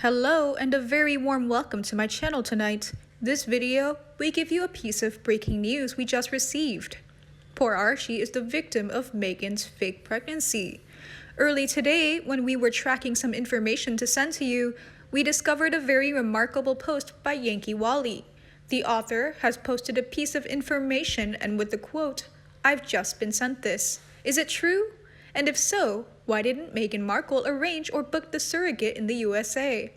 Hello and a very warm welcome to my channel tonight. This video, we give you a piece of breaking news we just received. Poor Archie is the victim of Meghan's fake pregnancy. Early today, when we were tracking some information to send to you, we discovered a very remarkable post by Yankee Wally. The author has posted a piece of information and with the quote, "I've just been sent this. Is it true? And if so, why didn't Meghan Markle arrange or book the surrogate in the USA?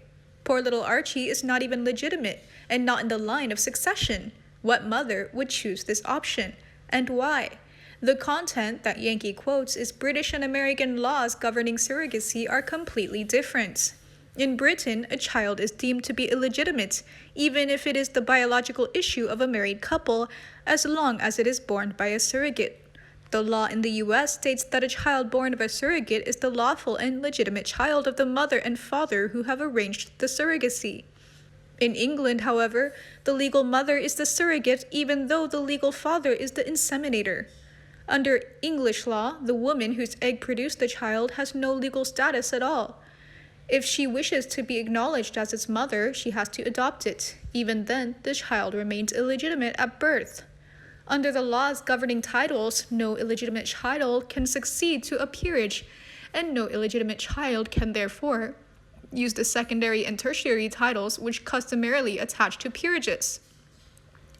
Poor little Archie is not even legitimate and not in the line of succession. What mother would choose this option? And why?" The content that Yankee quotes is British and American laws governing surrogacy are completely different. In Britain, a child is deemed to be illegitimate, even if it is the biological issue of a married couple, as long as it is born by a surrogate. The law in the US states that a child born of a surrogate is the lawful and legitimate child of the mother and father who have arranged the surrogacy. In England, however, the legal mother is the surrogate even though the legal father is the inseminator. Under English law, the woman whose egg produced the child has no legal status at all. If she wishes to be acknowledged as its mother, she has to adopt it. Even then, the child remains illegitimate at birth. Under the laws governing titles, no illegitimate child can succeed to a peerage, and no illegitimate child can therefore use the secondary and tertiary titles which customarily attach to peerages.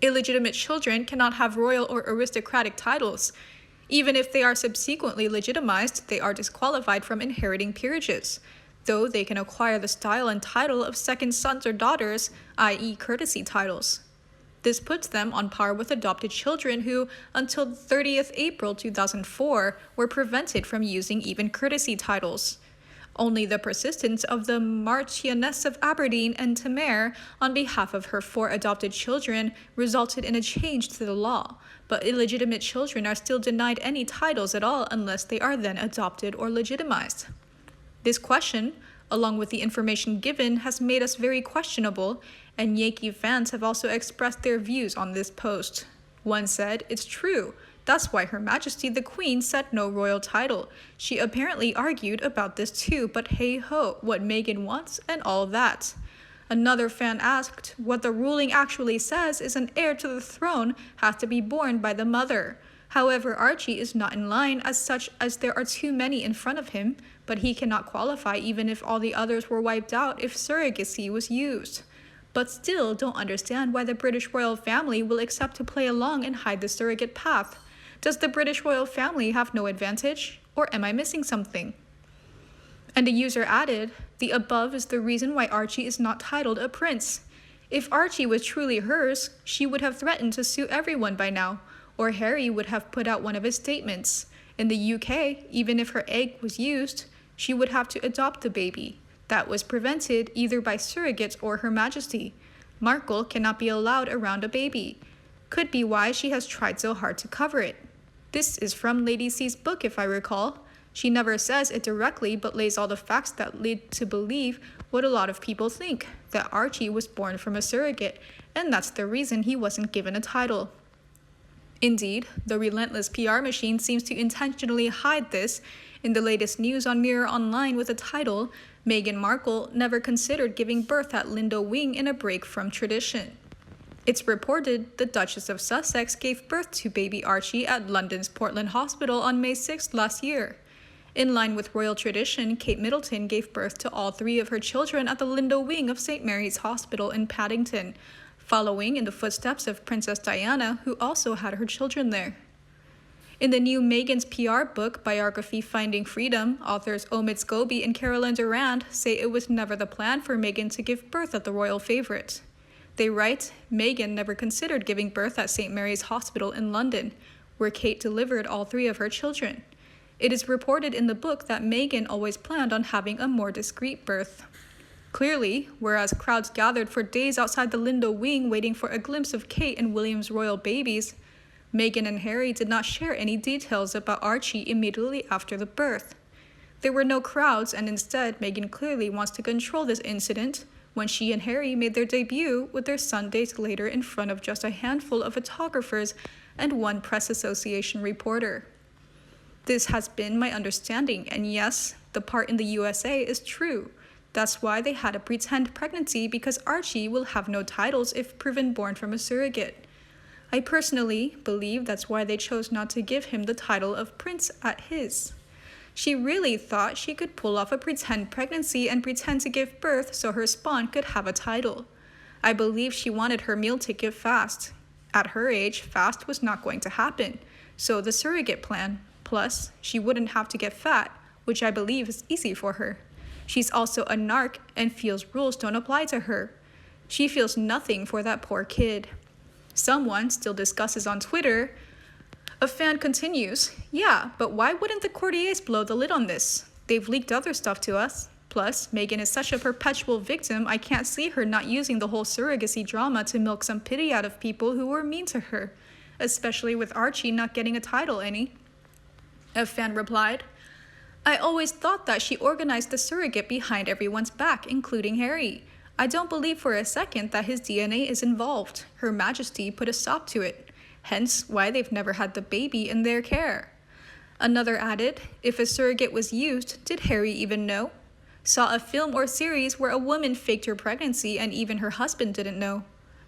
Illegitimate children cannot have royal or aristocratic titles. Even if they are subsequently legitimized, they are disqualified from inheriting peerages, though they can acquire the style and title of second sons or daughters, i.e. courtesy titles. This puts them on par with adopted children who, until 30th April 2004, were prevented from using even courtesy titles. Only the persistence of the Marchioness of Aberdeen and Tamar on behalf of her 4 adopted children resulted in a change to the law, but illegitimate children are still denied any titles at all unless they are then adopted or legitimized. This question, along with the information given, has made us very questionable, and Yankee fans have also expressed their views on this post. One said, "It's true. That's why Her Majesty the Queen said no royal title. She apparently argued about this too, but hey ho, what Meghan wants and all that." Another fan asked, "What the ruling actually says is an heir to the throne has to be born by the mother. However, Archie is not in line as such as there are too many in front of him, but he cannot qualify even if all the others were wiped out if surrogacy was used. But still don't understand why the British royal family will accept to play along and hide the surrogate path. Does the British royal family have no advantage? Or am I missing something?" And a user added, "The above is the reason why Archie is not titled a prince. If Archie was truly hers, she would have threatened to sue everyone by now, or Harry would have put out one of his statements. In the UK, even if her egg was used, she would have to adopt the baby. That was prevented either by surrogates or Her Majesty. Markle cannot be allowed around a baby. Could be why she has tried so hard to cover it." This is from Lady C's book, if I recall. She never says it directly, but lays all the facts that lead to believe what a lot of people think, that Archie was born from a surrogate, and that's the reason he wasn't given a title. Indeed, the relentless PR machine seems to intentionally hide this. In the latest news on Mirror Online with the title, "Meghan Markle never considered giving birth at Lindo Wing in a break from tradition." It's reported the Duchess of Sussex gave birth to baby Archie at London's Portland Hospital on May 6 last year. In line with royal tradition, Kate Middleton gave birth to all 3 of her children at the Lindo Wing of St. Mary's Hospital in Paddington, following in the footsteps of Princess Diana, who also had her children there. In the new Meghan's PR book, Biography Finding Freedom, authors Omid Scobie and Caroline Durand say it was never the plan for Meghan to give birth at the royal favorite. They write, "Meghan never considered giving birth at St. Mary's Hospital in London, where Kate delivered all 3 of her children. It is reported in the book that Meghan always planned on having a more discreet birth." Clearly, whereas crowds gathered for days outside the Lindo Wing waiting for a glimpse of Kate and William's royal babies, Meghan and Harry did not share any details about Archie immediately after the birth. There were no crowds, and instead, Meghan clearly wants to control this incident when she and Harry made their debut with their son days later in front of just a handful of photographers and 1 press association reporter. This has been my understanding, and yes, the part in the USA is true. That's why they had a pretend pregnancy, because Archie will have no titles if proven born from a surrogate. I personally believe that's why they chose not to give him the title of prince at his. She really thought she could pull off a pretend pregnancy and pretend to give birth so her spawn could have a title. I believe she wanted her meal ticket fast. At her age, fast was not going to happen, so the surrogate plan. Plus, she wouldn't have to get fat, which I believe is easy for her. She's also a narc and feels rules don't apply to her. She feels nothing for that poor kid. Someone still discusses on Twitter. A fan continues, yeah, but why wouldn't the courtiers blow the lid on this? They've leaked other stuff to us. Plus, Meghan is such a perpetual victim, I can't see her not using the whole surrogacy drama to milk some pity out of people who were mean to her, especially with Archie not getting a title any. A fan replied, I always thought that she organized the surrogate behind everyone's back, including Harry. I don't believe for a second that his DNA is involved. Her Majesty put a stop to it. Hence why they've never had the baby in their care. Another added, if a surrogate was used, did Harry even know? Saw a film or series where a woman faked her pregnancy and even her husband didn't know.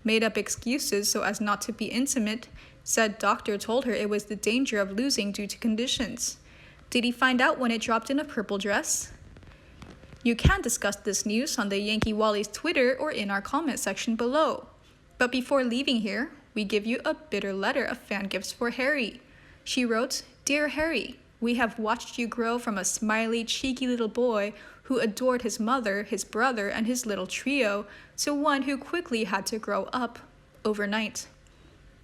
Made up excuses so as not to be intimate. Said doctor told her it was the danger of losing due to conditions. Did he find out when it dropped in a purple dress? You can discuss this news on the Yankee Wally's Twitter or in our comment section below. But before leaving here, we give you a bitter letter a fan gives for Harry. She wrote, Dear Harry, we have watched you grow from a smiley, cheeky little boy who adored his mother, his brother, and his little trio to one who quickly had to grow up overnight.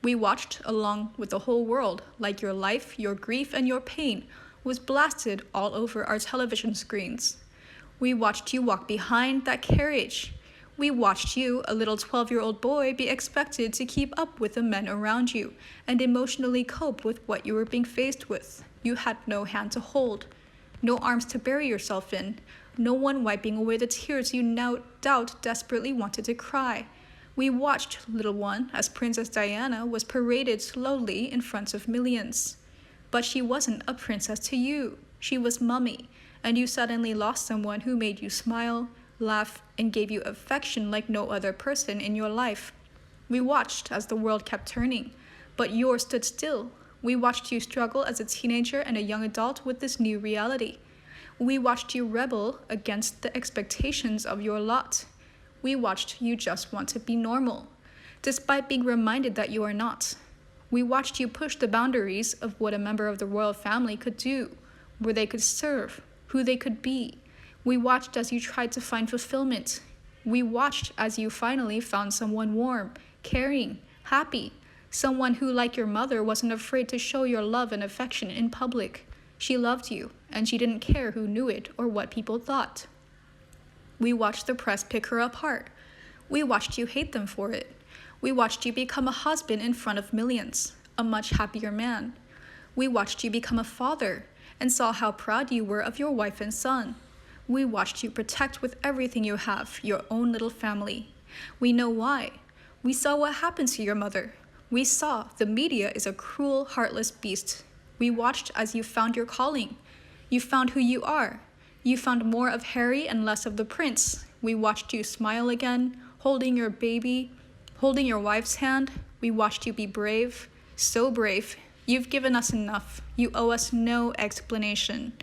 We watched along with the whole world, like your life, your grief, and your pain was blasted all over our television screens. We watched you walk behind that carriage. We watched you, a little 12-year-old boy, be expected to keep up with the men around you and emotionally cope with what you were being faced with. You had no hand to hold, no arms to bury yourself in, no one wiping away the tears you no doubt desperately wanted to cry. We watched, little one, as Princess Diana was paraded slowly in front of millions. But she wasn't a princess to you. She was Mummy, and you suddenly lost someone who made you smile, laugh, and gave you affection like no other person in your life. We watched as the world kept turning, but yours stood still. We watched you struggle as a teenager and a young adult with this new reality. We watched you rebel against the expectations of your lot. We watched you just want to be normal, despite being reminded that you are not. We watched you push the boundaries of what a member of the royal family could do, where they could serve, who they could be. We watched as you tried to find fulfillment. We watched as you finally found someone warm, caring, happy, someone who, like your mother, wasn't afraid to show your love and affection in public. She loved you, and she didn't care who knew it or what people thought. We watched the press pick her apart. We watched you hate them for it. We watched you become a husband in front of millions, a much happier man. We watched you become a father and saw how proud you were of your wife and son. We watched you protect with everything you have your own little family. We know why. We saw what happened to your mother. We saw the media is a cruel, heartless beast. We watched as you found your calling. You found who you are. You found more of Harry and less of the prince. We watched you smile again, holding your baby, holding your wife's hand. We watched you be brave, so brave. You've given us enough. You owe us no explanation.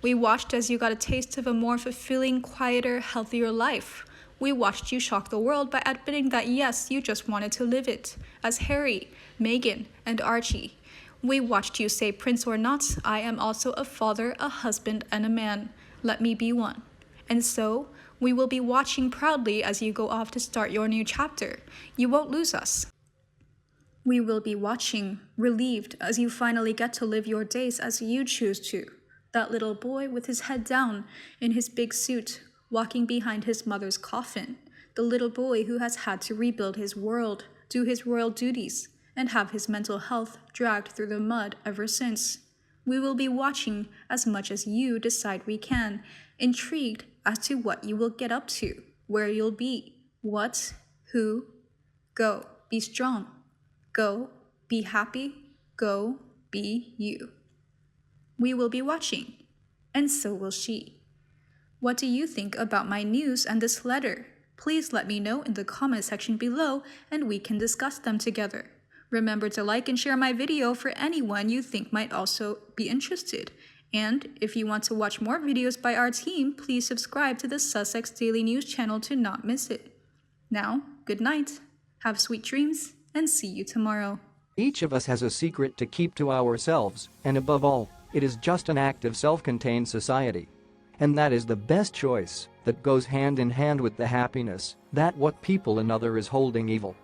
We watched as you got a taste of a more fulfilling, quieter, healthier life. We watched you shock the world by admitting that yes, you just wanted to live it, as Harry, Meghan, and Archie. We watched you say, Prince or not, I am also a father, a husband, and a man. Let me be one. And so, we will be watching proudly as you go off to start your new chapter. You won't lose us. We will be watching, relieved, as you finally get to live your days as you choose to. That little boy with his head down, in his big suit, walking behind his mother's coffin. The little boy who has had to rebuild his world, do his royal duties, and have his mental health dragged through the mud ever since. We will be watching as much as you decide we can, intrigued as to what you will get up to, where you'll be, what, who. Go, be strong. Go, be happy. Go, be you. We will be watching, and so will she. What do you think about my news and this letter? Please let me know in the comment section below and we can discuss them together. Remember to like and share my video for anyone you think might also be interested. And if you want to watch more videos by our team, please subscribe to the Sussex Daily News channel to not miss it. Now, good night, have sweet dreams, and see you tomorrow. Each of us has a secret to keep to ourselves, and above all, it is just an active self-contained society. And that is the best choice, that goes hand in hand with the happiness that what people another is holding evil.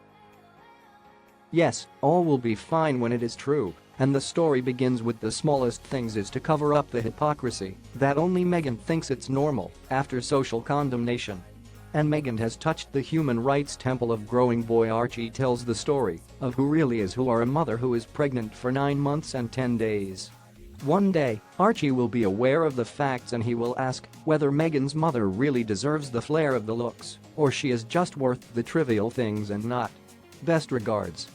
Yes, all will be fine when it is true, and the story begins with the smallest things is to cover up the hypocrisy that only Meghan thinks it's normal after social condemnation. And Meghan has touched the human rights temple of growing boy. Archie tells the story of who really is who, or a mother who is pregnant for 9 months and 10 days. One day, Archie will be aware of the facts and he will ask whether Meghan's mother really deserves the flair of the looks or she is just worth the trivial things and not. Best regards.